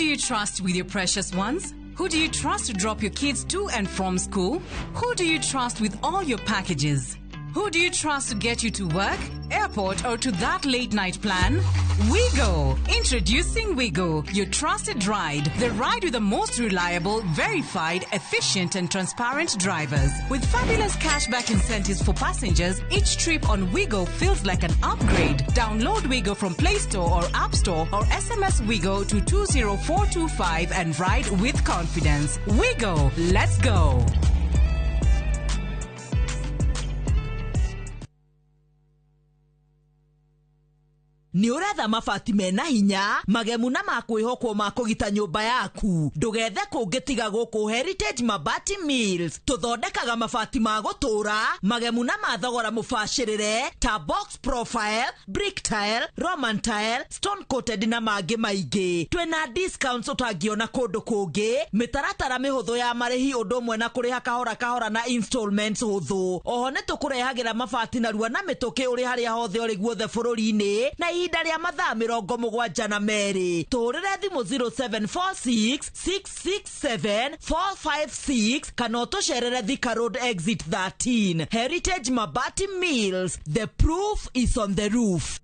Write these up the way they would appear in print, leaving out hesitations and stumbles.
do you trust with your precious ones? Who do you trust to drop your kids to and from school? Who do you trust with all your packages? Who do you trust to get you to work, airport, or to that late night plan? Wigo. Introducing Wigo, your trusted ride. The ride with the most reliable, verified, efficient, and transparent drivers. With fabulous cashback incentives for passengers, each trip on Wigo feels like an upgrade. Download Wigo from Play Store or App Store or SMS Wigo to 20425 and ride with confidence. Wigo, let's go. Ni uretha mabati mena hinya magemu na makwihokwo makugita nyumba yaku ndugethe kungitiga guku Heritage Mabati Mills tuthondekaga mabati ma gutura magemu na mathogora mubashirire ta box profile, brick tile, roman tile, stone coated na mangi maingi. Twina discounts utangiona kundu kungi, mitaratara mihuthu ya marihi undu umwe na kuriha kahora kahora na installments huthu. Oho ni tukurehagira mabati na rua na mituki uri haria hothe uri guothe bururi-ini na ihinda rĩa mathaa 72 na merĩ. Tũrĩre thimũ 0746-667-456 kana ũtũcerere Thika Road Exit 13. Heritage Mabati Mills, the proof is on the roof.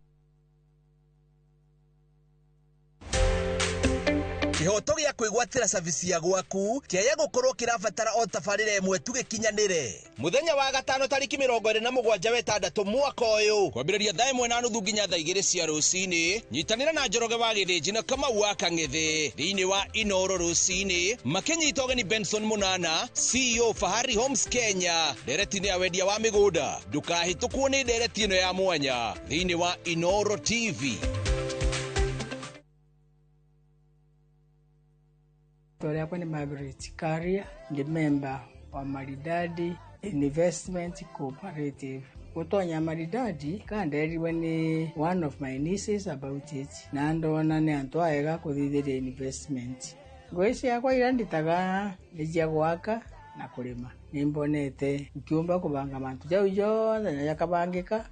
Kihoto gĩa kwĩgwatĩra service ya gwaku kĩaya gũkorwo kĩrabatara o tabarĩra ĩmwe tu gĩkinyanĩre. Mũthenya wa gatano tariki 27 mwaka ũyũ kwambĩrĩria thaa 1:30 nginya thaa 2 cia rũcinĩ. Nyitanĩra na Njoroge wa Gĩthĩnji na Kamau wa Kang'ethe thĩinĩ wa Inoro rũcinĩ. Makĩnyita ũgeni Benson Munana, CEO Fahari Homes Kenya, ndereti-inĩ ya wendia wa mĩgũnda. Ndũkahĩtũkwo nĩ ndereti ĩno ya mwanya thĩinĩ wa Inoro TV. Story hapa ni Margaret Karia, ni member wa Maridadi Investment Cooperative. Utonya Maridadi kanderiwe ni one of my nieces about it. Na ndona ni antwaega kuthithĩria investment. Ngwĩci yakwa iranditaga nĩjia gwaka na kulima. Nimbonete ukiumba kubanga mantu jau yothe na yakabangika.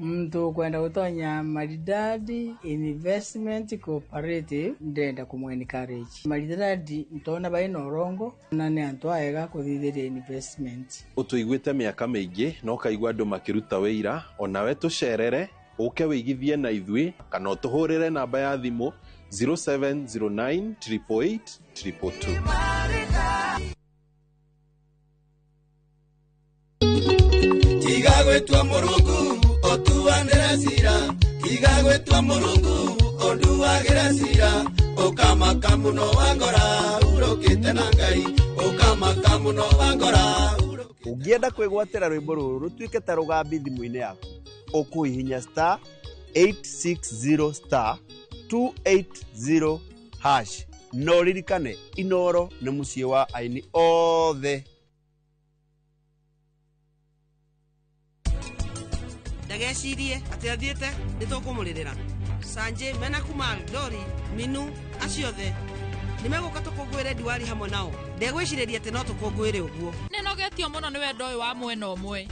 Mtu kwenda utonya Maridadi Investment Cooperative ndenda kumwencourage. Maridadi ntona baina orongo na ni antwaega kuthithĩria investment. Utuigwite miaka mingi no kaigwa andu makiruta wĩira onawe tucerere uke wĩigithie na ithui kana utuhurire namba ya thimu 0709 888 222. Igagwetwa Murungu otuandera sira, igagwetwa Murungu oduagira sira, okamaka muno wangora urokite na Ngai, okamaka muno wangora. Ungienda kwĩgwatĩra rwĩmbo rũrũ rũtuĩke ta rũgambi thimũ-inĩ yaku, ũkũhihinya *860*280# no ririkane Inoro nĩ mũciĩ wa aini othe. Ndagecirie atĩ athiĩte nĩtũkũmũrĩrĩra. Sanje, Mena Kumar, Dori, Minu, aciothe nimegũka tũkũngũĩre Diwali hamwe nao. Ndegwĩcirĩria atĩ no tũkũngũĩre ũguo. Nĩnogetio mũno nĩ wendo ũyũ wa mwena ũmwe.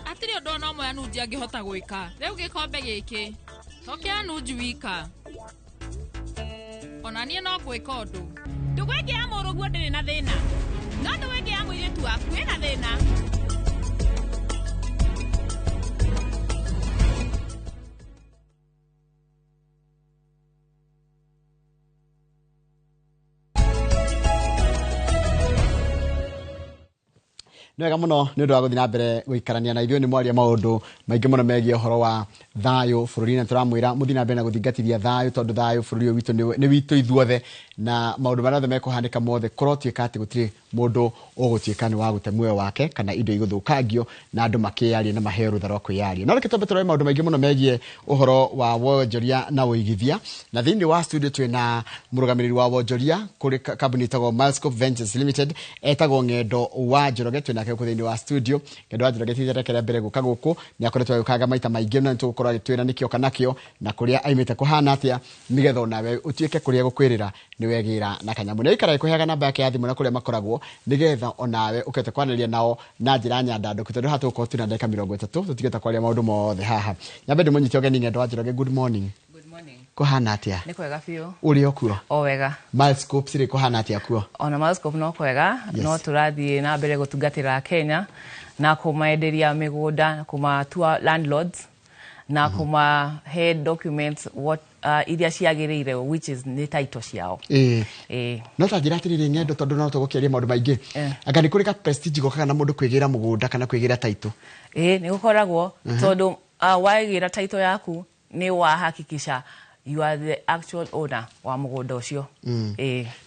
Atirĩ ũndũ ona ũmwe Anunji angĩhota gwĩka. Rĩu gĩkombe gĩkĩ to kĩa Anunji wika. Ona niĩ no gwĩka ũndũ. Ndũgwĩke ya mũrũguo ndĩrĩ na thĩna. No ndũgwĩke ya mũirĩtu waku wĩna thĩna. Nwega muno nĩ ũndũ wa gũthiĩ na mbere gũikarania na ithuĩ nĩ mwaria maũndũ maingĩ mũno megiĩ ũhoro wa thayũ bũrũri-inĩ. Tũramwĩra mũthiĩ na mbere na gũthingatithia thayũ tondũ thayũ bũrũri ũyũ witũ nĩ witũ ithuothe na maũndũ marĩa othe mekũhanĩka mothe korwo tuĩka atĩ gũtirĩ mũndũ ũgũtuĩka nĩ wa gũte muoyo wake kana indo igũthũkangio na andũ makĩyarie na maheo rũtha rwa kwĩyaria. No reke twambe tũrore maũndũ maingĩ mũno megiĩ ũhoro wa Wonjoria na ũigithia, na thĩinĩ wa studio twĩna mũrũgamĩrĩri wa Wonjoria kũrĩ kambuni ĩtagwo Milescoop Ventures Limited etagwo Ng'endo wa Njoroge. Twĩnake gũkũ thĩinĩ wa studio. Ng'endo wa Njoroge tithĩrekera mbere gũka gũkũ nĩ akoretwo agĩũkanga maita maingĩ na nĩtũgũkorwo agĩtwĩra nĩkĩo kana kĩo na kũrĩa aimĩte kũhana atĩa nĩgetha onawe ũtuĩke kũrĩa gũkwĩrĩra nĩ wegĩra na kanyamũ. Nĩ aikara ĩkũheaga namba yake ya thimũ na kũrĩa makoragwo nĩgetha onawe ũkĩte kwanĩrĩria nao na njĩra nyandandũku tondũ haha tũgũkorwo twĩna ndagĩka 30 tũtigĩte kwaria maũndũ mothe haha. Nyambe ndĩmũnyite ũgeni Ng'endo wa Njoroge. Good morning. Good morning. kuhana atia Nĩ kwega biũ. uri okuo O wega. Milescoop siri kuhana atia kuo Ona Milescoop no kwega no tũrathiĩ na mbere gũtungatĩra Kenya na kũmaenderia mĩgũnda kũmatua landlords na kũmahe documents what iria ciagĩrĩire which is nĩ title ciao. No ta njĩra atĩrĩrĩ ng'endo tondũ no tũgũkĩaria maũndũ maingĩ anga nĩ kũrĩ ka prestige gokaga na mũndũ kwĩgĩra mũgũnda kana kwĩgĩra title nĩ gũkoragwo tondũ waigĩra title yaku nĩ wahakikisha you are the actual owner wa mũgũnda ũcio.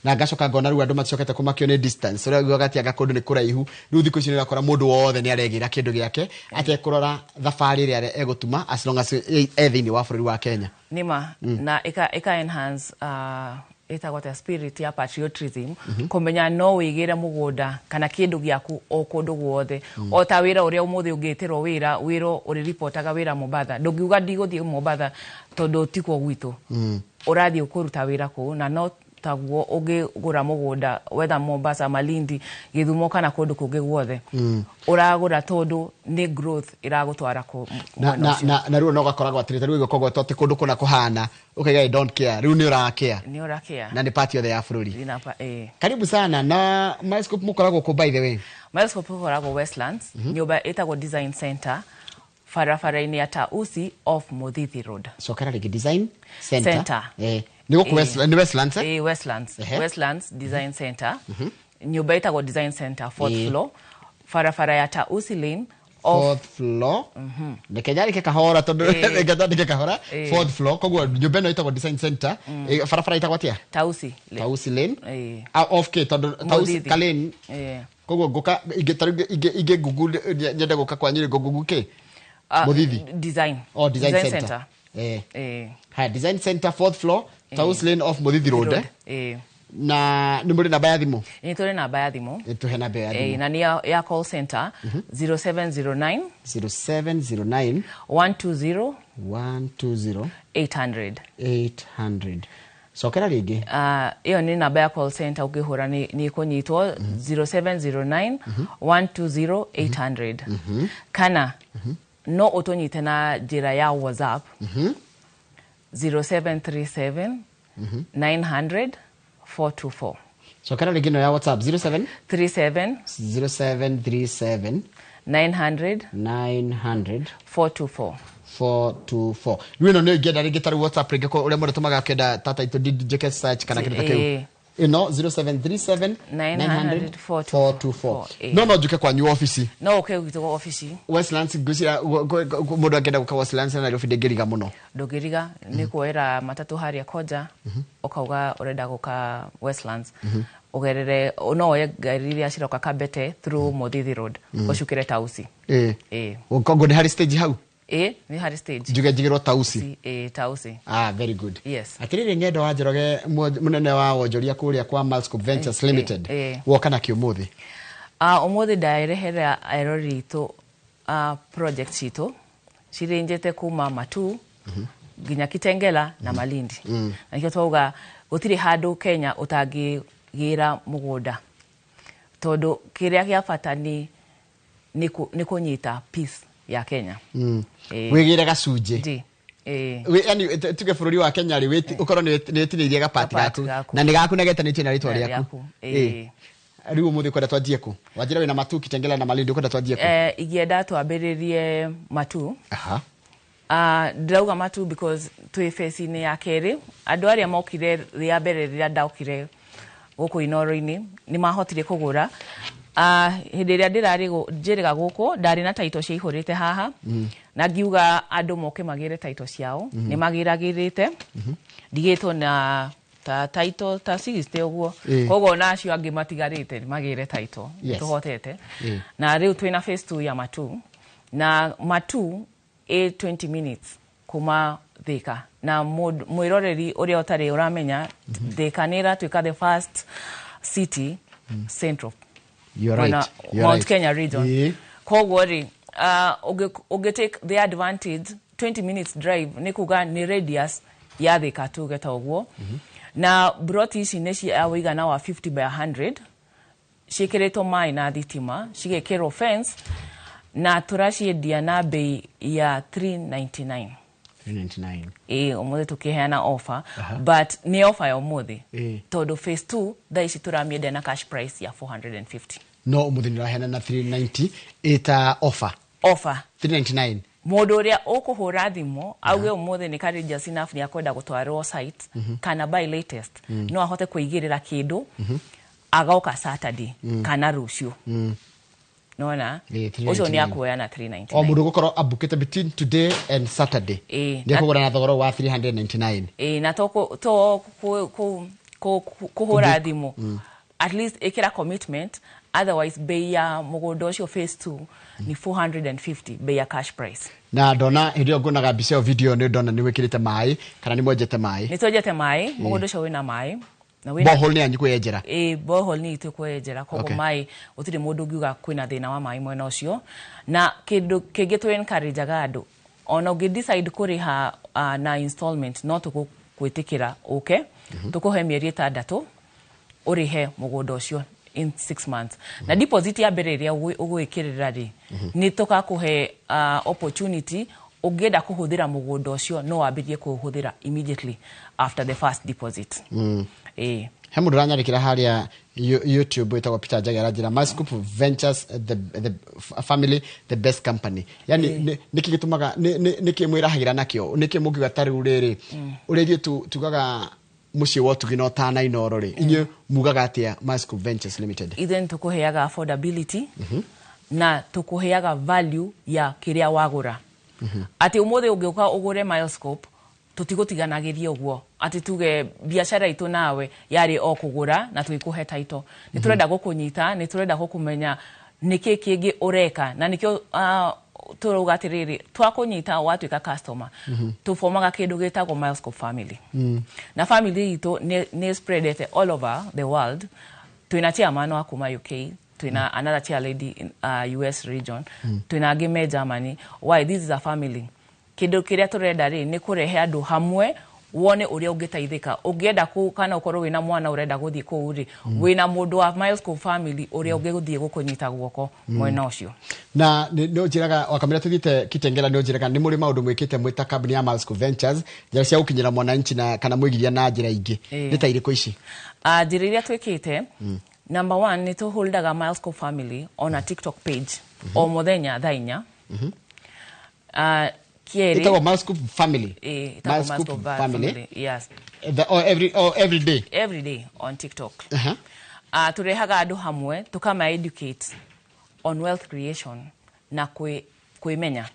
Na ngacoka ngona rĩu andũ macokete kũmakio nĩ distance ũrĩa gũgatiaga kũndũ nĩ kũraihu rĩu thikũ ici nĩ ũrakora mũndũ wothe nĩ aregĩra kĩndũ gĩake atekũrora thabarĩ ĩrĩa egũtuma as long as thĩinĩ wa bũrũri wa Kenya. Nima na ika enhance ĩtagwo ta spirit ya patriotism kũmenya no wĩgĩre mũgũnda kana kĩndũ gĩaku o kũndũ guothe o ta wĩra ũrĩa ũmũthĩ ũngĩtĩrwo wĩra ũrĩ reportaga wĩra Mombasa ndũngiuga ndigũthiĩ Mombasa tondũ tikuo gwitũ ũrathiĩ kũruta wĩra kũu na no taguo ũngĩgũra mũgũnda whether Mombasa Malindi Githumo kana kũndũ kũngĩ guothe ũragũra tondũ nĩ growth ĩragũtwara kũ na rĩu no gakoragwo atĩrĩte rĩu gĩkoragwo tondũ kũndũ kũna kũhana okay I don't care rĩu nĩ ũrakea na nĩ part yothe ya bũrũri. Karibu sana na Milescoop mũkoragwo kũ by the way? Milescoop mũkoragwo Westlands nyũmba ĩtagwo Design Center barabara-inĩ ya Tausi off Muthithi Road. Cokera rĩngĩ Design Center. Nĩ gũkũ Westlands Westlands Design Center nyũmba ĩtagwo Design Center 4th floor barabara ya Tausi Lane 4th floor nĩkenjarĩke kahora tondũ nĩkenjarĩke kahora 4th floor koguo nyũmba ĩno ĩtagwo Design Center barabara ĩtagwo atĩa? Tausi Lane off ke tondũ Tausi Lane koguo ngũka ingĩ Google nyende gũka kwa nyĩrĩ Google ke Muthithi Design Center Design Center 4th floor Tausi Lane off Muthithi Road na nĩ mũrĩ namba ya thimũ? Nĩ tũrĩ namba ya thimũ. Tũhe namba ya thimũ. Na nĩ ya call center 0709 120 800. Cokera rĩngĩ. Iyo nĩ namba ya call center ũkĩhũra nĩ kũnyitwo 0709 120 800 kana no ũtũnyite na njĩra ya WhatsApp 0737 900 424. Cokera rĩngĩ no ya WhatsApp 0737 900 424. Rĩu ĩno nĩ ingĩenda rĩngĩ tarĩ WhatsApp rĩngĩ ũrĩa mũndũ tũmaga kenda tata ito DJK search kana kĩndũ ta kĩu ĩno 0737 900 424. No njuke kwanyu ofici? No ũke gwitũ ofici Westlands ngwĩciria mũndũ angĩenda gũka Westlands na Nairobi ndĩngĩriga mũno? Ndũngĩriga nĩ kuoera matatũ harĩa Koja ũkauga ũrenda gũka Westlands ugerere no oye ngari iria ciroka Kabete through Muthithi Road ũcukĩre Tausi. Kongo nĩ harĩ stage hau? Nĩ harĩ stage. Njigĩrwo Tausi. Tausi. Very good. Yes. Atĩrĩrĩ ng'endo wa Njoroge mũnene wa Wonjoria kũrĩa kwa Milescoop Ventures Limited. Woka na kĩũmũthĩ? Ũmũthĩ ndarehere aerori itũ project citũ cirinjĩte kuma Matu nginya Kitengela na Malindi. Na kĩo twauga gũtirĩ handũ Kenya ũtangĩgĩra mũgũnda tondũ kĩrĩa gĩa bata nĩ kũnyita peace ya Kenya. Wĩgĩre gacunjĩ. Yani tuge bũrũri wa Kenya rĩ ũkorwo nĩ wetinĩirie gapati gaku na nĩ gaku nagetanĩtio na rĩtwa rĩaku. Rĩu ũmũthĩ kwenda twanjie kũ? Wanjĩra wĩna Matu Kitengela na Malindi kwenda twanjie kũ? Ingĩenda twambĩrĩrie Matu. Ndĩrauga Matu because twĩ face-inĩ ya kerĩ andũ arĩa mokire rĩa mbere rĩrĩa ndaukire gũkũ Inoro-inĩ nĩ mahotire kũgũra hĩndĩ ĩrĩa njĩrĩga gũkũ ndarĩ na title ciaihũrĩte haha na ngiuga andũ moke magĩre title ciao nĩ magĩragĩrĩte ndigĩtwo na title ta 60 ũguo koguo na acio angĩ matigarĩte magĩre title tũhotete na rĩu twĩna phase 2 ya Matu na Matu 20 minutes kuma Thika na mwĩroreri ũrĩa ũtarĩ ũramenya Thika nĩ ĩratuĩka the first city central Mount Kenya region. Koguo rĩ take the advantage 20 minutes drive nĩ kuga nĩ radius ya Thika tu geta ũguo na broti ici nĩ cia ũigana wa 50 by 100 ciĩkĩrĩtwo maĩ na thitima cigekĩrwo fence na tũraciendia na bei ya 399. 399 umuthi tukiheana offer but ni offer ya umuthi todo phase 2 thaici turamienda na cash price ya 450 no umuthi niraheana na 390 ita offer 399 mundu uria ukuhura thimu auge umuthi ni courageous enough ni akwenda gutwarwo site kana buy latest no ahote kuigirira kindu agauka Saturday kana rucio nona ucio ni akuoya na 399 o mundu gukorwo abukite between today and Saturday ni kugura na thogoro wa 399 na to kuhura thimu at least ikira commitment otherwise bei ya mugondo ucio phase 2 ni 450 bei ya cash price na ndona hirio ngunaga mbica yo video ni ndona ni wikirite mai kana ni mwenjete mai ni tojete mai mugondo ucio wina mai na wina borehole ni anyi kwenjera borehole ni itu kwenjera kogo mai utiri mundu ngiuga kwina thina wa mai mwena ucio na kindu kingi tu encourage andu ona ugi decide kuriha na installment no tukwitikira okay tukuhe mieri 6 urihe mugondo ucio in 6 months na deposit ya bereria ugwikirira ri ni tukakuhe opportunity ugenda kuhuthira mugondo ucio no wambirie kuhuthira immediately after the first deposit he mundu ranyarikira haria YouTube itagwa Peter Jagera jira Milescoop Ventures the family the best company yani nikigitumaga nikimwirahagira nakyo nikimugiga tari riri urerie tugaga muci wotu gino tana inoro ri inye mugaga atia Milescoop Ventures Limited then tukuheaga affordability na tukuheaga value ya kiria wagura ati umuthi ungiuka ugure Milescoop tutigutiganagiriye uguo ati tuge biashara itu nawe yari okugura na tuikuhe title ni turenda gukunyita ni turenda gukumenya niki kingi ureka na nikyo turugatiriri twakunyita watuika customer tufomaga kindu gitagwo Milescoop family na family itu ni spread all over the world tuina chairman wa kuma UK tuina another chair lady in US region tuina ngime Germany why this is a family kindu kiria turenda ri ni kurehe andu hamwe wone uria ungitaithika ungienda ku kana ukorwo wina mwana urenda guthie ku ri wina mundu wa Milescoop family uria ungiguthie gukunyita guoko mwena ucio na no njiraga wakamira tuthite kitengera no njiraga ni muri maundu mwikite mwita kambuni ya Milescoop Ventures njira cia gukinyira mwananchi na kana mwigiria na njira ingi ni ta iriko ici njira iria twikite number 1 ni to holdaga Milescoop family on a TikTok page o muthenya thainya Kieri. It's our Milescoop family. Milescoop family. Yes. Every day. Every day on TikTok. Turehaga andu hamwe tukama educate on wealth creation na kuimenya.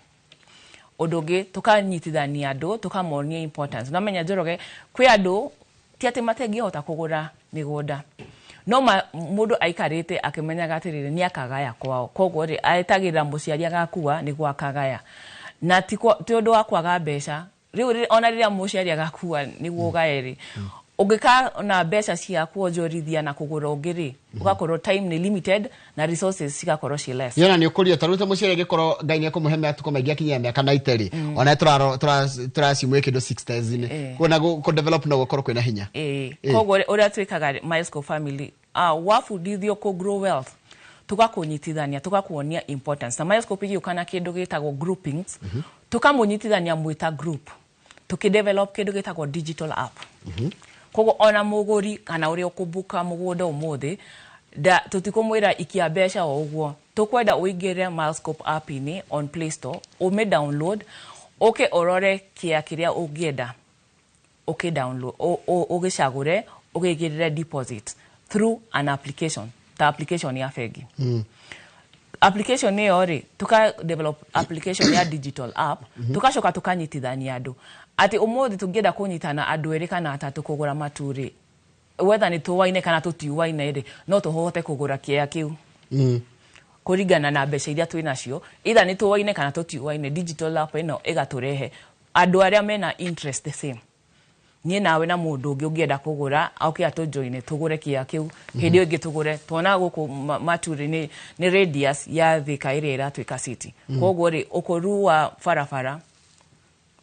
Odoge tukanyitithania andu tukamonia importance. Namenya joroge kwi andu ti ati matengihota kugura migunda. No mundu aikarite akimenyaga atirire ni akagaya kwao. Koguo ri aetagira muciari agakua ni gwa akagaya. Na ti undu wa kwaga mbeca riu ona riria muciari agakua niguo gaeri ugika na mbeca cia kuonjorithia na kugura ungiri ugakorwo time ni limited na resources cigakorwo ci less yona ni ukuria taruta muciari gikorwo ngai ni akumuhe matuko maingi akinyia miaka 90 ona turacimwe kindu 60s ni kuna ku develop na gukorwo kwina hinya koguo uria twikaga Milescoop family wafundithio ku grow wealth tugakunyitithania tugakuonia importance na Milescoop igukana kindu gitagwo groupings tukamunyitithania mwita group tukidevelop kindu gitagwo digital app kogo ona muguri kana uri okubuka mugunda umuthi da tutikumwira ikia besha o uguo tukwenda uigire Milescoop app ini on Play Store ume download orore kiria ugienda download ugicagure ugigirire deposit through an application ta application ya fegi application ni ori tuka develop application ya digital app tukashoka tukanyitithania andu ati umuthi tungienda kunyitana andu eri kana atatu kugura maturi whether ni tuwaine kana tutiwaine ri no tuhote kugura kia kiu kuringana na mbeca iria twinacio either ni tuwaine kana tutiwaine digital app ino igaturehe andu aria mena interest the same nie nawe na mundu ungi ungienda kugura auke atujoine tugure kia kiu hindi ingi tugure tuona guku maturi ni radius ya thika iria iratwika city koguo ri ukorua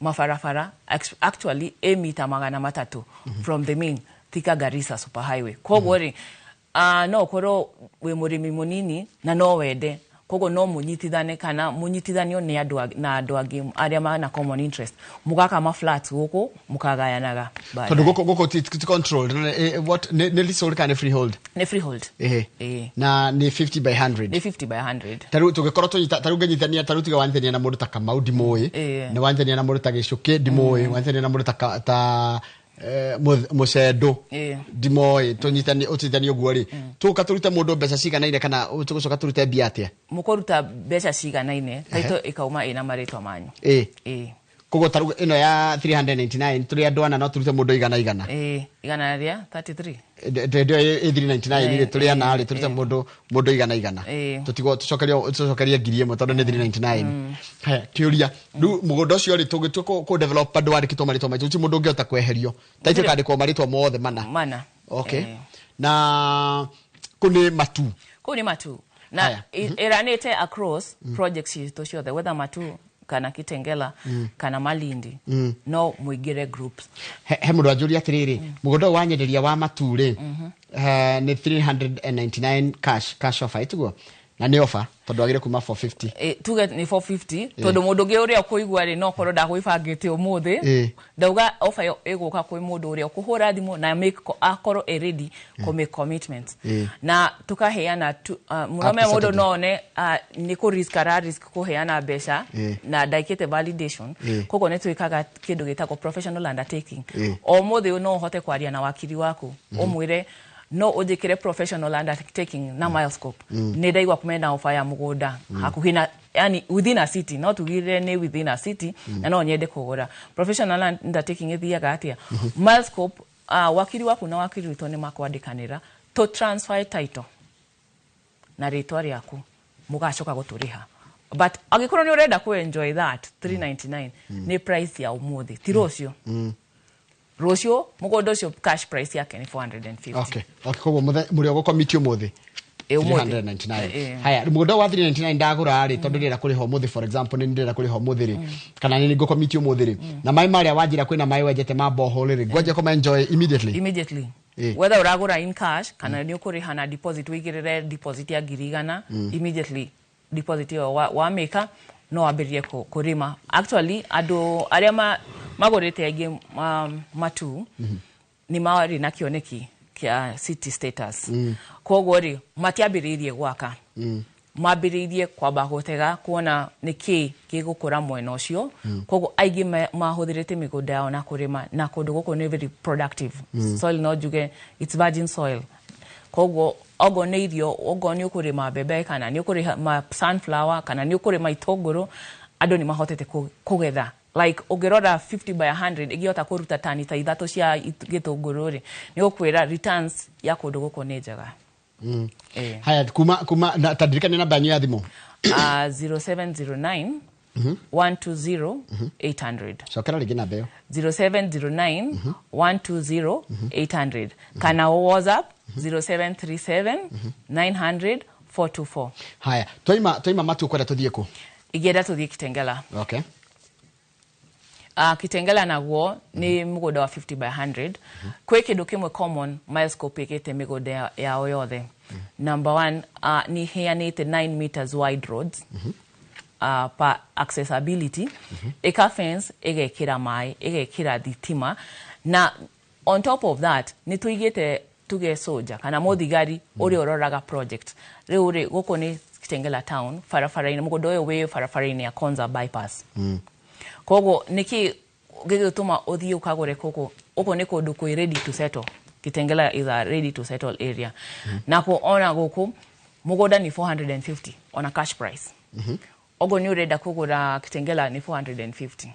mafarafara actually mita 300 from the main Thika Garissa super highway koguo ri no koro we murimi munini na no wende kogo no munyitithane kana munyitithanio ni andu angi aria mana common interest mugaka ma flats goko mukagayanaga tondu goko ti controlled what ne leasehold kana freehold ne freehold na ni 50 by 100 ni 50 by 100 taru tugikorwo taru nganyithania taru tiga wanithania na mundu ta Kamau ndimoi ne wanithania na mundu ta Gicuki ndimoi wanithania na mundu ta mucedo ndimoi tunyitani utithani uguo ri tuka turute mundu mbeca ciganaine kana tugucoka turute mbia atia mukoruta mbeca ciganaine taito ikauma ina maritwa manyu kogo taru ino ya 399 turi andu ana no turute mundu igana igana ria 33 ndio 399 ile turi ana ari turute mundu igana tutigo tucokeria ngiri ĩmwe tondu ni 399 haya kiuria ndu mugunda ucio ri tugitu ko develop andu ari kitoma ritwa maitu mundu ungiota kweherio taito kandikwo maritwa mothe mana okay na kuni matu na iranite across projects to show the weather matu kana Kitengela kana Malindi no muigire groups he mundu anjuri atiriri mugunda wanyenderia wa mature ni 399 cash offer itugo na ni offer tondu agire kuma 450 tuge ni 450 tondu mundu ge uria kuigwa ri no korwo ndagwibangite umuthi ndauga offer yo iguka kwi mundu uria kuhura thimu na make akorwo ready ko make commitments na tukaheana munome mundu none ni ku risk kuheana mbeca na daikete validation kogo ne twikaga kindu gitako professional undertaking o muthi no hote kwaria na wakiri waku umwire no ujikire professional undertaking na Milescoop ne daigwa kumenda offer ya mugunda hakuhina yani within a city not tugire ne within a city na no nyende kugura professional undertaking ithiaga atia Milescoop wakiri waku na wakiri wito ne makwandikanira to transfer title na ritwa riaku mugacoka guturiha but agikorwo ni urenda ku enjoy that 399 ni price ya umuthi tirocio Rocio mugondo cio cash price yake ni 450 okay kogo muri ogokomiti umuthi 399 haya mugondo wa 399 ndagura ari tondu ndira kuriho umuthi for example ni ndira kuriho umuthi ri kana ni ngokomiti umuthi ri na mai maria wajira kwina mai wejete maboho ri gwaje koma enjoy immediately whether uragura in cash kana ni ukuriha na deposit wigirire deposit ya girigana immediately deposit wa maker no abirie kurima actually ado aria magorete age matu ni mawari na kioneki kia city status kogo ri matiabiririe gwaka mabiririe kwa bahotega kuona niki gigukura mwena ucio kogo aigi mahuthirite migunda yao na kurima na kundu guko ni very productive soil no juge it's virgin soil kogo ogo ne irio ogo ni ukurima bebe kana ni ukurima sunflower kana ni ukurima itogoro ado ni mahotete kugetha like ogirora 50 by 100 igiota kuruta tani ta ithato cia gitogoro ri ni ukwira returns ya kundu guko ne njega haya kuma tadirikane na banyo ya thimo 0709 120 800 shokera ligina beo 0709 120 800 kana WhatsApp 0737 900 424 haya toima matu kwenda tuthie ku igenda tuthie Kitengela okay Kitengela naguo ni mugoda wa 50 by 100 kwe kindu kimwe common Milescoop ikite migoda yao yothe number 1 ni heanite 9 meters wide roads pa accessibility eka fence egekira mai egekira thitima na on top of that ni tuigite tuge soja kana mothigari uri ororaga project riuri guko ni Kitengela town farafaraini mugoda oyo we farafaraini ya Konza bypass kogo niki gigituma othie ukagore koko uko ni kundu ku ready to settle Kitengela is a ready to settle area napo ona goko mugoda ni 450 on a cash price ogo ni urenda kugura Kitengela ni 450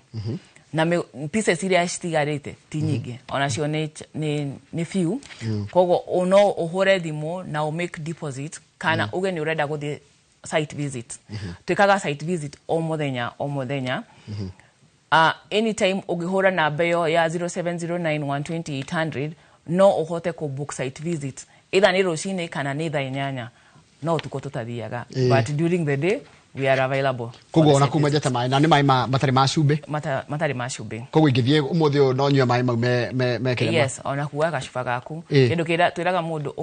na pieces iria citigarite ti nyingi ona cio ni few kogo ono uhore thimo na o make deposit kana uge ni urenda guthi site visit twikaga site visit o muthenya anytime ugihora na beyo ya 0709120800 no uhote ku book site visit either ni roshine kana ni thainyanya no tuko tutathiaga but during the day we are available kogo ona kuma jeta mai na ni mai matari mashube kogo ingithie umuthi no nyua mai me kirema yes ona kuwa kashufa gaku kindu kira twiraga mundu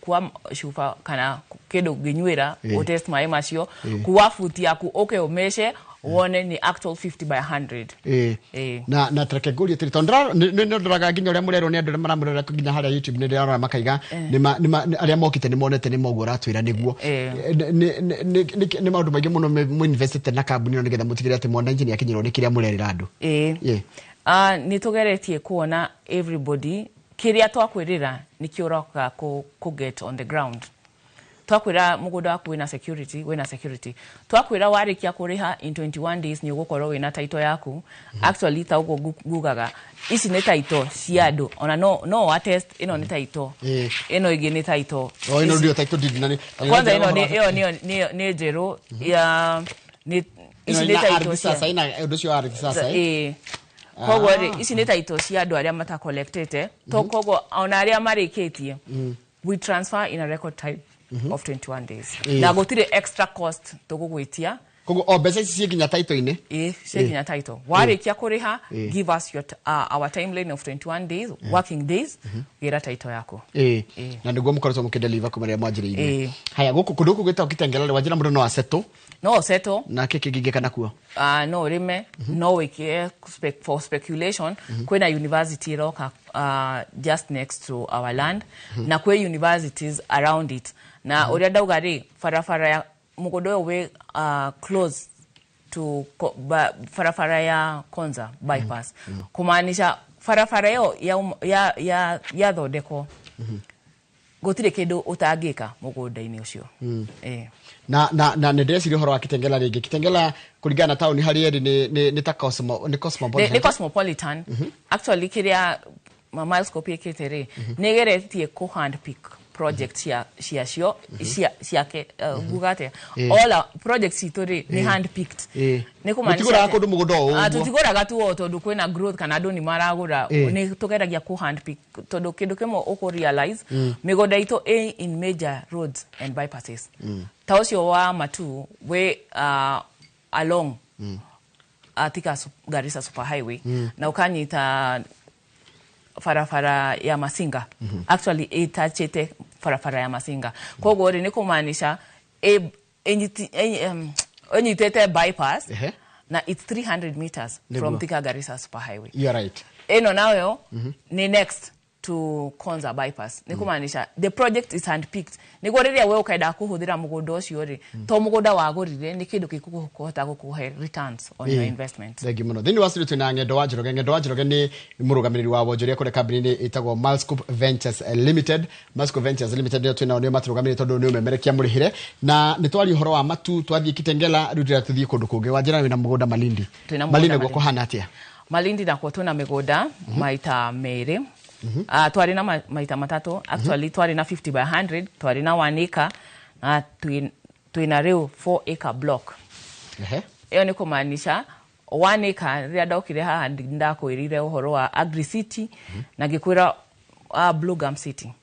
kwa shufa kana kedo ginywera o test mai macio kuwa futi yaku umeshe wone ni actual 50 by 100 na treke goli tiri tondra ni ndoraga ginya ria murero ni andu maramurera ginya haria YouTube ni ndirarora makaiga ni aria mokite ni monete ni mogo ratwira niguo ni maundu maingi muno mu invested na kambuni no nigetha mutigire ati mwana engineer akinyiro ni kiria murerera andu ni tugeretie kuona everybody kiria twakwirira ni kioroka ku get on the ground. Twakwira mugunda waku wina security twakwira warikia kuriha in 21 days ni ugukorwo wina title yaku actually ta ugo gugaga ici ni title ciado ona no attest ino ni title ino igi ni title ino ndio title deed nani kwanza ino ni zero ya ni ici ni title sasa ina ndio ardhi sasa kogo ici ni title ciado aria mata collected to kogo ona aria marikitie we transfer in a record time of 21 days. Na gotire extra cost tugugwitia. Kogo obesa ici ginya title ine. Ginya title. Warikia kuriha give us your our timeline of 21 days, working days, gira title yako. Na niguo mukoretwo mukideliver kumaria mwajiriire. Haya guku kundu gwita ukitengerera wajira mundu no aseto. No settle. Na kiki gigekana kuo. No rime no wiki for speculation kwena university roka just next to our land na kwe universities around it na uria daugari farafara ya mugodo we close to farafara ya Konza bypass kumaanisha farafara yo ya thodeko gotire kindu utangika mugoda-ini ucio na ndeciri horo wa Kitengela ringi Kitengela kuringana town hari eri ni ta cosmopolitan actually kiria Milescoop eketere negeretie ku hand pick project cio ciake gugate all projects itori ni hand picked ni kumaanisha ko mugodo tutigora tu tondu kwena growth kana ndo ni maragura ni tugeragia ku hand pick tondu kindu kimo uko realize migoda ito in major roads and bypasses taosio wa matu we along atika Garissa super highway na ukanyita farafara ya Masinga actually itachete farafara ya Masinga kogo ni kumaanisha enyitete bypass na it's 300 meters from Thika Garissa super highway. You're right. Eno nayo ni next to Konza bypass ni kumaanisha the project is handpicked ni goreria we ukaida kuhuthira mugondo ucio ri to mugoda wagurire ni kindu gikuhota gukuhe returns on your investment. Thegi muno thini wasiri twina Ng'endo wa Njoroge ni murugamiriri wa Wonjoria kuri kambuni ni itagwo Milescoop Ventures Limited. Milescoop Ventures Limited ndio twina ni maturugamiriri tondu ni umemerekia murihire na ni twari horo wa matu twathie Kitengela rudira tuthie kundu kungi wajira wina mugoda Malindi gwo kuhana atia Malindi na kwa tuna migoda maita mere twari na maita matatu actually twari na 50 by 100 twari na 1 acre na twina reu 4 acre block iyo ni kumaanisha 1 acre ria ndokire haha ndakwirire uhoro wa Agri City na gikwira Blue Gum City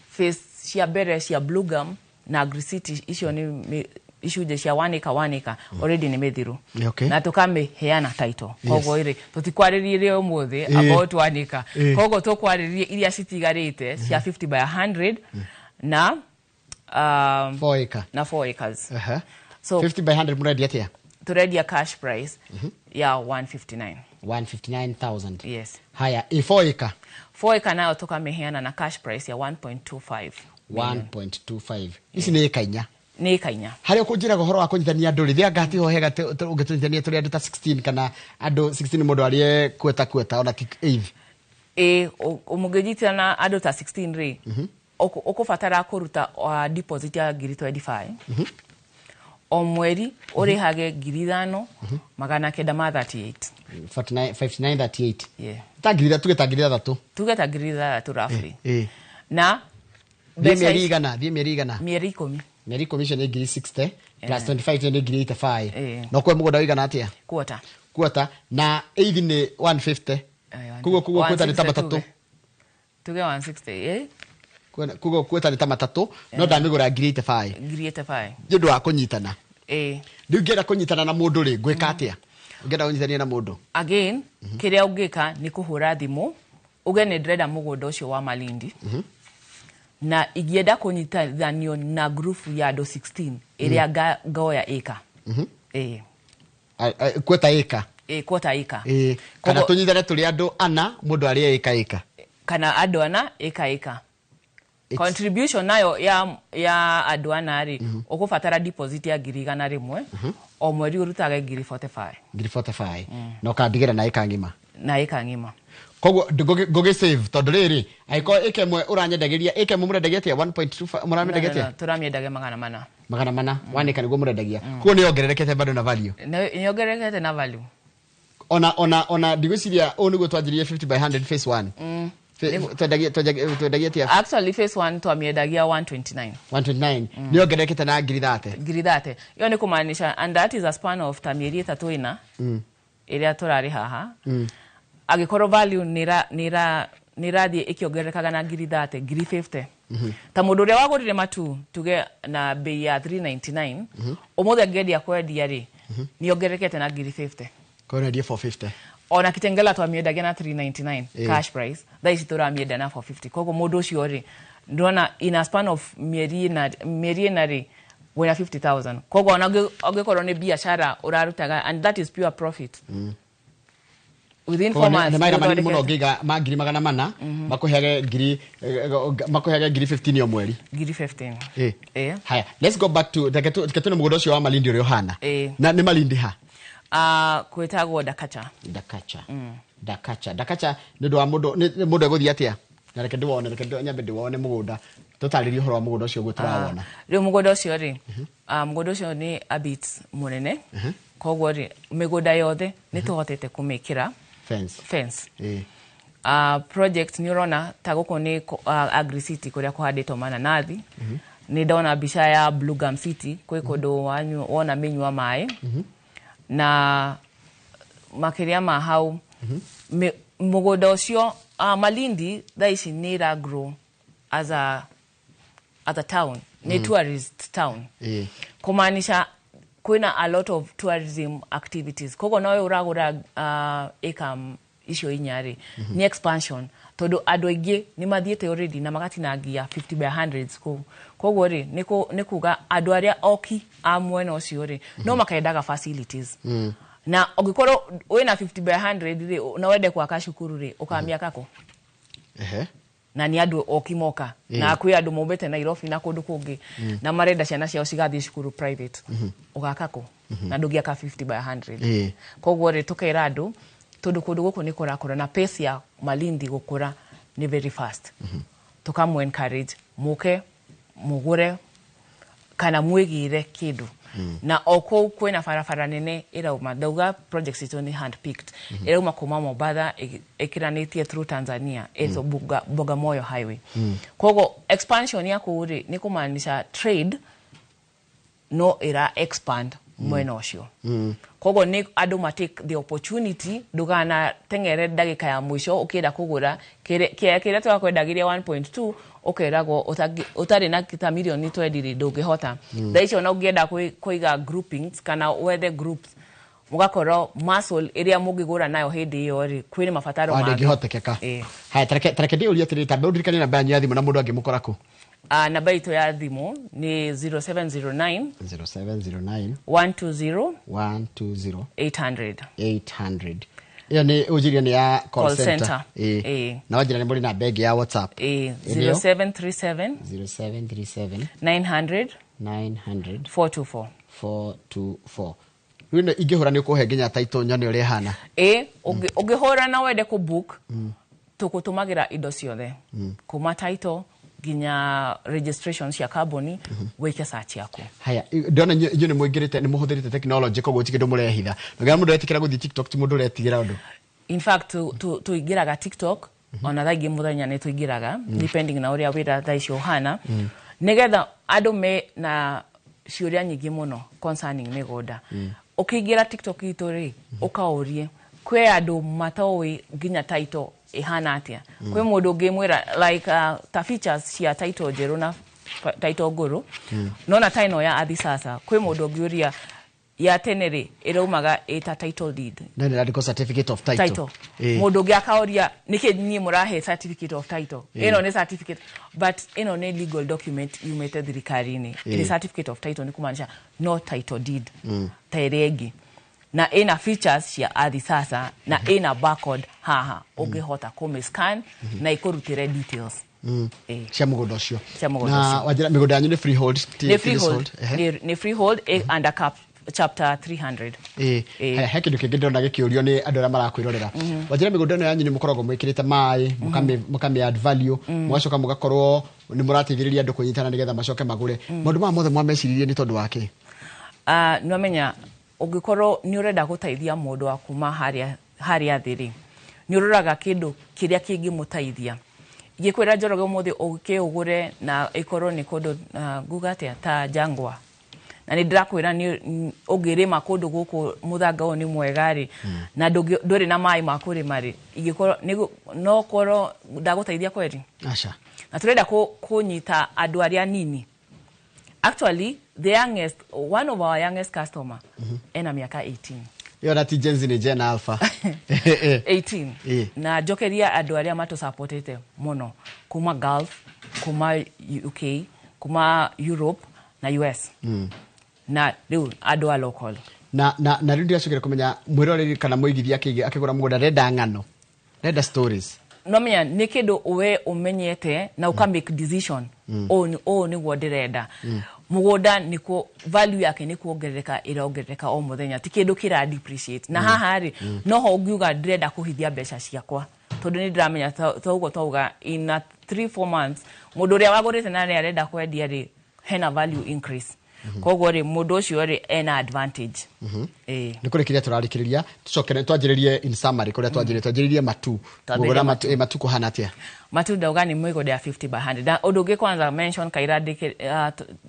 face cia bere cia Blue Gum na Agri City icio ni icunje cia 1 acre already ni methiru na tukame heana title kogo ire tutikwariririe umuthi about 1 acre kogo tukwaririe iria citigarite cia 50 by 100 na 4 acre na 4 acres so 50 by 100 muredi atia turedia cash price ya 159,000 yes haya 4 acre nayo tukameheana na cash price ya 1.25 isi ni ikainya ni kainya hari ukujira gohoro wa kunyithania andu rithia ngati ho hega ungetunyithania turi andu ta 16 kana andu 16 mundu arie kweta ona 8 umugejitana andu ta 16 ri ukufatara kuruta deposit ya 25 o mweri urihage 5,000 magana kenda ma 38 5938 yeah tagirira tugetagirira thatu roughly na mieri igana mieri 10 Mieri commission ni 60 plus 25 ni 85 no kwa mugoda wigana atia quarter na eithi ni 150 kugo kweta ni tamatatu tuge 160 kugo kweta ni tamatatu no ndamigura 85 jindu wa kunyitana ndu ngera kunyitana na mundu ri gweka atia ngera kunyitania na mundu again kiria ungika ni kuhura thimu uge ni ndreda mugoda ucio wa Malindi na igienda kunyitithanio na grupu ya do 16 iria ngoya eka kweta eka kweta eka kana tunyithane tuli andu ana mundu ari eka kana andu ana eka contribution nayo ya andu ana ri ukufatara deposit ya 100 o mweri urutaga 45 no kandigera na eka ngima kogo goge save tondu riri aiko eke mwe uranyendagiria eke mwe murendagia tia 1.2 muramyendagia tia turamyendagia 400 wanika niguo murendagia ko ni ongererekete bado na value ni ongererekete na value ona digwiciria o niguo twanjirie 50 by 100 phase 1 twendagia tia actually phase 1 twamyendagia 129 ni ongererekete na 30 yo ni kumaanisha and that is a span of tamieri 3 ina iria turari haha agikorwo value nirathie ikiongerekaga na 350 ta mundu uria wagurire matu tuge na bei ya 399 umuthe ngedia kwendia ri ni ongerekete na 350 kona dia 450 ona kitengela twamyendagia na 399 cash price thaisi turamienda na 450 kogo mundu ucio ri ndona in a span of mieri na ri wena 50000 kogo ona ogekorwo ni biashara urarutaga and that is pure profit within 4 months ne maira mani muno giga magiri magana mana makuhege ngiri 15 yo mweri 15 haya let's go back to teketone mugodo cio wa malindi uri ohana na ni malindi ha kwetagwo dakacha ni ndo wa mundu eguthia atia na reke ndiwone nyambe ndiwone mugunda tutaririe horo wa mugunda cio guturawona ri mugunda cio ri mugunda cio ni a bit munene kogwo ri migunda yothe ni tuhotete kumikira fence project ni urona taguko ni Agri City kuria kuhanditwo mananathi ni ndona bica ya Blue Gum City kwi kundu wona minywa mai na makiria ma hau mugunda ucio Malindi thaici ni ra grow as a town ni tourist town kumaanisha kwina a lot of tourism activities kogo nawe uragura icio inyari ni expansion todo andu aingi ni mathiete already na magatinangia 50 by 100 kogo ri nikuga andu aria oki amwena ucio ri no makaendaga facilities na ogikorwo wina 50 by 100 ri na wende kwaka cukuru ri ukamia kako na ni andu okimoka na kwi andu mombete Nairobi na kundu kungi na marenda ciana ciao cigathie cukuru private ugakako na ndugiaka 50 by 100 koguo ri tukaira andu tondu kundu guku ni kurakura na pace ya Malindi gukura ni very fast tukamu encourage muke mugure kana mwigire kindu na oko kwena farafara nene irauma dauga projects ito ni hand picked irauma kuma Mombasa ikiranitie through Tanzania eto Bagamoyo highway kogo expansion ya kuuri ni kumaanisha trade no era expand mwena ucio kogo ni adu ma take the opportunity dugana tengere dagika ya mwisho ukida kugura kire twakwendagiria 1.2 okerago utari na kita milioni 20 ndungihota thaicio na ungienda kuiga groupings kana wethe groups mugakoro muscle area mugigura nayo hindi iyo ri kwini mafataro ma ngihotekeka haya tareke ndi uria tiri tabe udirikani na banyi ya thimu na mundu angimukora ku namba itu ya thimu ni 0709 120 800 iyo ni ujiria ni ya call center na wajira ni mbuli na beg ya WhatsApp 0737 900 424 wino ingihora ni kuhe nginya title nyone uri hana ungihora na wende ku book tukutumagira indo ciothe kuma title ginya registrations ya kambuni weke search yako haya ndona inyo ni mwingirite ni muhuthirite technology kogo tikindu murehitha ngira mundu etikira guthi TikTok ti mundu uretigira undu in fact tuigiraga TikTok ona thaigi muthenya ni tuigiraga depending na uria wira thaicio hana nigetha andu me na ciuria nyingi muno concerning migunda ukigira TikTok itu ri ukaurie kwe andu matawi ginya title ihana atia kwe mundu ngimwira like ta features cia title jeru na title guru nona taino ya athi sasa kwe mundu ngiuria ya tenere iraumaga eta title deed na nä randä certificate of title må ndå å ngä akaoria nä kä niä må rahe certificate of title ä no nä certificate but ä no nä legal document yumete thirikari-inä ä certificate of title nä kumaanisha no title deed ta ä rä ngä na ä na features cia athi sasa na ä na barcode haha å ngä hota kå scan na ä kå rutä re details cia må gå nda å cio na wanjä mä gå nda yanyu nä freehold nä freehold under chapter 300 he kä ndå kä ngä ndona gä kä å rio nä andå arä a marakwä rorera wanjä mä gå nda ä no yanyu nä må koragwo mwä kä rä te maä må kamä add value mũgacoka må gakorwo nä må rateithä rä ria andå kå nyitana nä getha macoke magå re maå ndå maya mothe mwameciririe nä tondå wakä nä amenya å ngä korwo nä å renda gå teithia må ndå wa kuma harä a thä rä nä å roraga kä ndå kä rä a kä ngä må teithia ingä kwä ra njoroge må thä å kä å gå re na ä korwo nä kå ndå nguga atä ta jangwa na nä ndä rakwä ra å ngä rä ma kå ndå gå kå må thanga å nä mwega rä na ndå rä na maä ma kå rä ma rä ingä korwo no korwo ndagå teithia kweri na tå renda kå nyita andå arä a nini actually the youngest one of our youngest customer ena miaka 18 yo na ti Gen Z ni Gen Alpha 18 na jokeria andå arä a matå supportete muno kuma Gulf kuma UK kuma Europe na US na riu andå a local na riu ndiracokera kumenya mwiroreri kana muigithia akigura mugunda renda ng'ano renda stories no menya nä kä ndå we å menyete na å ka make decision å nä guo ndä renda må gå nda nä kuo value yake nä kuongerereka ä rongerereka o må thenya ti kä ndå kä ra depreciate na haha rä no ho ngiuga ndä renda kå hithia mbeca ciakwa tondå nä ndä ramenya toguo twauga in 3-4 months må ndå å rä a wagå rä te na nä arenda kwendia rä hena value increase koguo rä må ndå å cio rä ena advantage nä kå rä kä ria tå rarä kä rä ria tåcokere twanjä rä rie in summary kå rä a twanjä rä rie matu matu kå hana atä a matu ndauga nä mwä gå ya 50 by 100 na å ndå å ngä kwanza mention kaira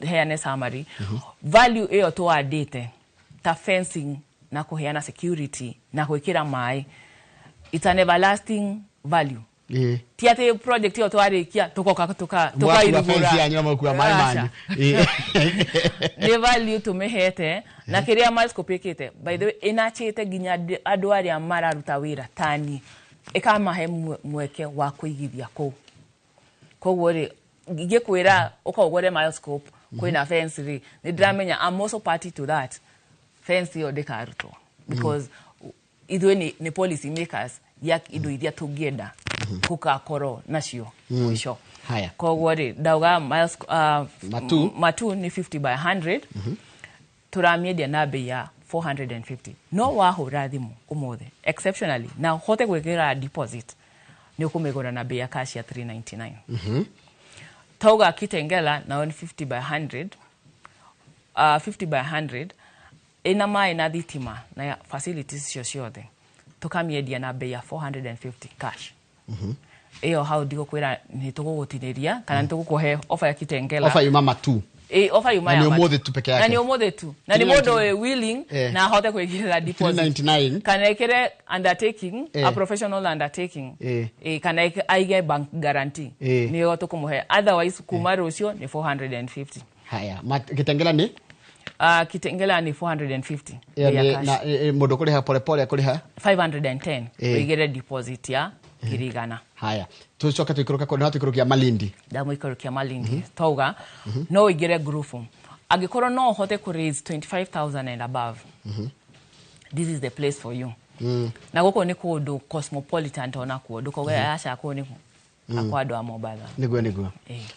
heane summary value ä yo tå wandä te ta fencing na kå heana security na gwä kä ra maä it's an everlasting value ti atä project ä yo twarä kia tå goka tå kairugåra nä value tå mä hete na kä rä a Milescoop ä kä te by the way ä nachä te nginya andå arä a mararuta wä ra tani ä kamahe mweke wa kå igithia kå koguo rä ingä kwä ra å ka å gore Milescoop kwä na fence rä nä ndä ramenya I'm also party to that fence ä yo ndä karutwo because ithuä nä policy makers ya indo iria tå ngä enda gå gakorwo nacio mwisho koguo rä ndauga matu nä 50 by 100 tå ramiendia na mbei ya 450 no wahå ra thimå å må the exceptionally na hote gwä kä ra deposit nä å kå mä gå ra na mbei ya cash ya 399 tauga Kitengela na 50 by 100 50 by 100 ina maä na thitima na facilities cio ciothe tå kamiendia na mbei ya 450 cash iyo hau ndigo kwira ni tugugutinĩria kana ni tugukuhe offer ya Kitengela offer yuma matu offer yuma ya matu na ni umothe tu peke yake na ni umothe tu na ni mundu willing na hote kwigirira deposit 399 kana ikire undertaking a professional undertaking kana aige bank guarantee ni yo tukumuhe otherwise kuma rucio ni 450 haya Kitengela ni Kitengela ni 450 na mundu kuriha pole pole kuriha 510 wigire deposit ya kirigana haya tucoka tuikuruka kona tuikurukia Malindi ndamo ikurukia Malindi tauga no igire group agikorwo no hote ku raise 25,000 and above this is the place for you na goko ni kundu cosmopolitan tona kundu koga acha ko ni akwado a mobile niguo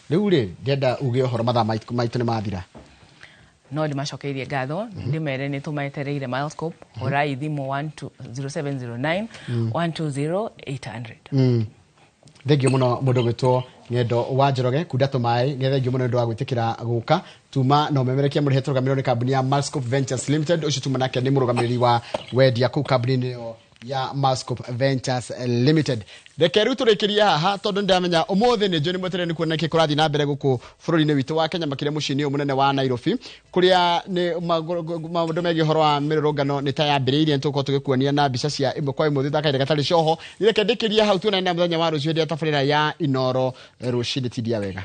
riu ri ndenda uge horo matha maitu ni mathira no ndimacokeirie ngatho ndimere ni tumaetereire Milescoop orai thimo 0709 120 800 thengio muno mundu gwitwo Ng'endo wa Njoroge kunda tumae nge thengio muno ndu wa gwitikira guka tuma no memerekia muri heturugamirwo ni kambuni ya Milescoop Ventures Limited ucio tuma nake ni murugamiriri wa wendia ku kambuni niyo ya Milescoop Ventures Limited rekeru turikiria haha tondu ndamenya umuthi ni njoni mwetere ni kuona kikurathi na mbere guku bururi-ini witu wa Kenya makire mucini munene wa Nairobi kuria ni maundu megi horo wa mirurungano ni ta yambiriirie ntuko tugikuonia na mbica cia imwe kwa imwe thakaire gatari coho nireke ndikiria hau tuona na muthenya wa rucio ndia tabarira ya Inoro rucini tidia wega